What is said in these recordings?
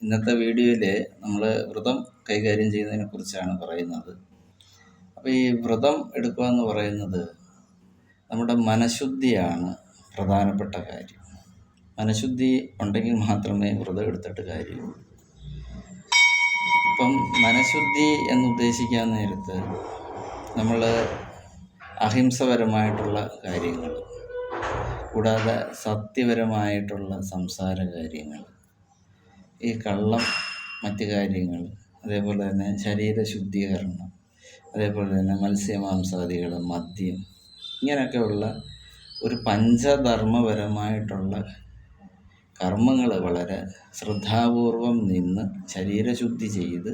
ഇന്നത്തെ വീഡിയോയിൽ നമ്മൾ വ്രതം കൈകാര്യം ചെയ്യുന്നതിനെ കുറിച്ചാണ് പറയുന്നത്. അപ്പോൾ ഈ വ്രതം എടുക്കുക എന്ന് പറയുന്നത് നമ്മുടെ മനഃശുദ്ധിയാണ് പ്രധാനപ്പെട്ട കാര്യം. മനഃശുദ്ധി ഉണ്ടെങ്കിൽ മാത്രമേ വ്രതം എടുത്തിട്ട് കാര്യമുള്ളൂ. ഇപ്പം മനഃശുദ്ധി എന്നുദ്ദേശിക്കാൻ നേരത്ത് നമ്മൾ അഹിംസപരമായിട്ടുള്ള കാര്യങ്ങൾ, കൂടാതെ സത്യപരമായിട്ടുള്ള സംസാര കാര്യങ്ങൾ, ഈ കള്ളം, മറ്റ് കാര്യങ്ങൾ, അതേപോലെ തന്നെ ശരീര ശുദ്ധീകരണം, അതേപോലെ തന്നെ മത്സ്യമാംസാദികൾ, മദ്യം, ഇങ്ങനെയൊക്കെയുള്ള ഒരു പഞ്ചധർമ്മപരമായിട്ടുള്ള കർമ്മങ്ങൾ വളരെ ശ്രദ്ധാപൂർവം നിന്ന് ശരീരശുദ്ധി ചെയ്ത്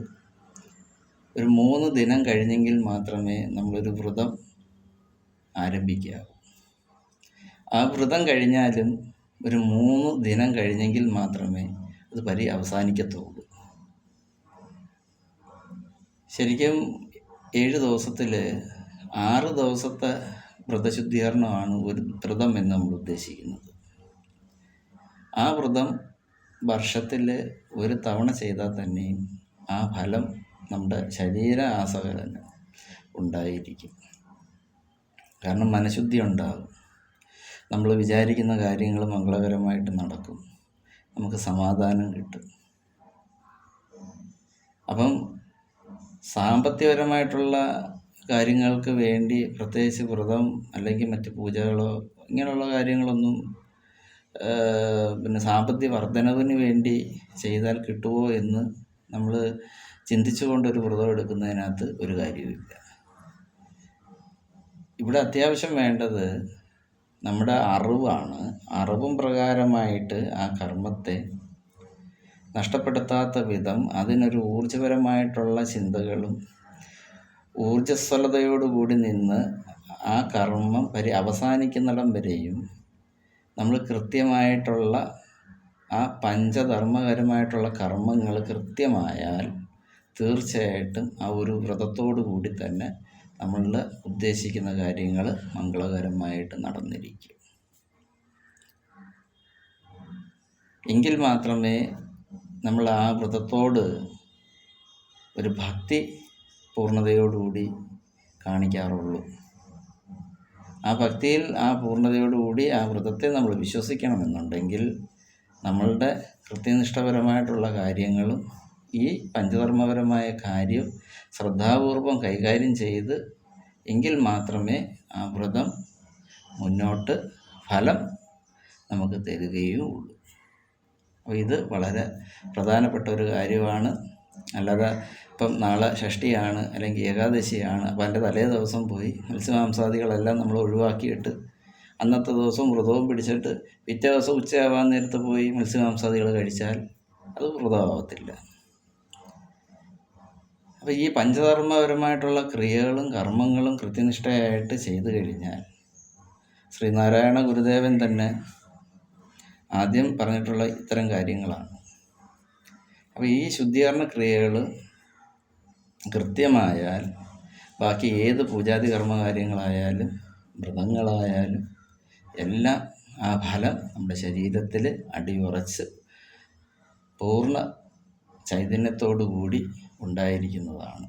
ഒരു 3 ദിനം കഴിഞ്ഞെങ്കിൽ മാത്രമേ നമ്മളൊരു വ്രതം ആരംഭിക്കാവൂ. ആ വ്രതം കഴിഞ്ഞാലും ഒരു 3 ദിനം കഴിഞ്ഞെങ്കിൽ മാത്രമേ അത് അവസാനിക്കത്തുള്ളൂ. ശരിക്കും 7 ദിവസത്തിൽ 6 ദിവസത്തെ വ്രതശുദ്ധീകരണമാണ് ഒരു വ്രതം എന്ന് നമ്മൾ ഉദ്ദേശിക്കുന്നത്. ആ വ്രതം വർഷത്തിൽ ഒരു തവണ ചെയ്താൽ തന്നെയും ആ ഫലം നമ്മുടെ ശരീര ആസകലനം ഉണ്ടായിരിക്കും. കാരണം മനഃശുദ്ധി ഉണ്ടാകും, നമ്മൾ വിചാരിക്കുന്ന കാര്യങ്ങൾ മംഗളകരമായിട്ട് നടക്കും, നമുക്ക് സമാധാനം കിട്ടും. അപ്പം സാമ്പത്തികപരമായിട്ടുള്ള കാര്യങ്ങൾക്ക് വേണ്ടി പ്രത്യേകിച്ച് വ്രതം അല്ലെങ്കിൽ മറ്റ് പൂജകളോ ഇങ്ങനെയുള്ള കാര്യങ്ങളൊന്നും പിന്നെ സാമ്പത്തിക വർധനവിന് വേണ്ടി ചെയ്താൽ കിട്ടുമോ എന്ന് നമ്മൾ ചിന്തിച്ചുകൊണ്ടൊരു വ്രതം എടുക്കുന്നതിനകത്ത് ഒരു കാര്യവുമില്ല. ഇവിടെ അത്യാവശ്യം വേണ്ടത് നമ്മുടെ അറിവാണ്. അറിവും പ്രകാരമായിട്ട് ആ കർമ്മത്തെ നഷ്ടപ്പെടുത്താത്ത വിധം അതിനൊരു ഊർജ്ജപരമായിട്ടുള്ള ചിന്തകളും ഊർജ്ജസ്വലതയോടുകൂടി നിന്ന് ആ കർമ്മം അവസാനിക്കുന്നിടം വരെയും നമ്മൾ കൃത്യമായിട്ടുള്ള ആ പഞ്ചധർമ്മകരമായിട്ടുള്ള കർമ്മങ്ങൾ കൃത്യമായാൽ തീർച്ചയായിട്ടും ആ ഒരു വ്രതത്തോടു കൂടി തന്നെ നമ്മൾ ഉദ്ദേശിക്കുന്ന കാര്യങ്ങൾ മംഗളകരമായിട്ട് നടന്നിരിക്കും. എങ്കിൽ മാത്രമേ നമ്മൾ ആ വ്രതത്തോട് ഒരു ഭക്തി പൂർണ്ണതയോടുകൂടി കാണിക്കാറുള്ളൂ. ആ ഭക്തിയിൽ ആ പൂർണ്ണതയോടുകൂടി ആ വ്രതത്തെ നമ്മൾ വിശ്വസിക്കണമെന്നുണ്ടെങ്കിൽ നമ്മളുടെ കൃത്യനിഷ്ഠപരമായിട്ടുള്ള കാര്യങ്ങളും ഈ പഞ്ചധർമ്മപരമായ കാര്യം ശ്രദ്ധാപൂർവം കൈകാര്യം ചെയ്ത് എങ്കിൽ മാത്രമേ ആ വ്രതം മുന്നോട്ട് ഫലം നമുക്ക് തരികയുള്ളൂ. അപ്പോൾ ഇത് വളരെ പ്രധാനപ്പെട്ട ഒരു കാര്യമാണ്. അല്ലാതെ ഇപ്പം നാളെ ഷഷ്ടിയാണ് അല്ലെങ്കിൽ ഏകാദശിയാണ്, അപ്പം അതിൻ്റെ തലേ ദിവസം പോയി മത്സ്യമാംസാദികളെല്ലാം നമ്മൾ ഒഴിവാക്കിയിട്ട് അന്നത്തെ ദിവസം വ്രതവും പിടിച്ചിട്ട് പിറ്റേ ദിവസം ഉച്ചയാവാൻ നേരത്ത് പോയി മത്സ്യമാംസാദികൾ കഴിച്ചാൽ അത് വ്രതമാവത്തില്ല. അപ്പോൾ ഈ പഞ്ചധർമ്മപരമായിട്ടുള്ള ക്രിയകളും കർമ്മങ്ങളും കൃത്യനിഷ്ഠയായിട്ട് ചെയ്തു കഴിഞ്ഞാൽ ശ്രീനാരായണ ഗുരുദേവൻ തന്നെ ആദ്യം പറഞ്ഞിട്ടുള്ള ഇത്തരം കാര്യങ്ങളാണ്. അപ്പോൾ ഈ ശുദ്ധീകരണ ക്രിയകൾ കൃത്യമായാൽ ബാക്കി ഏത് പൂജാതി കർമ്മകാര്യങ്ങളായാലും വ്രതങ്ങളായാലും എല്ലാം ആ ഫലം നമ്മുടെ ശരീരത്തിൽ അടിയുറച്ച് പൂർണ്ണ ചൈതന്യത്തോടു കൂടി ഉണ്ടായിരിക്കുന്നതാണ്.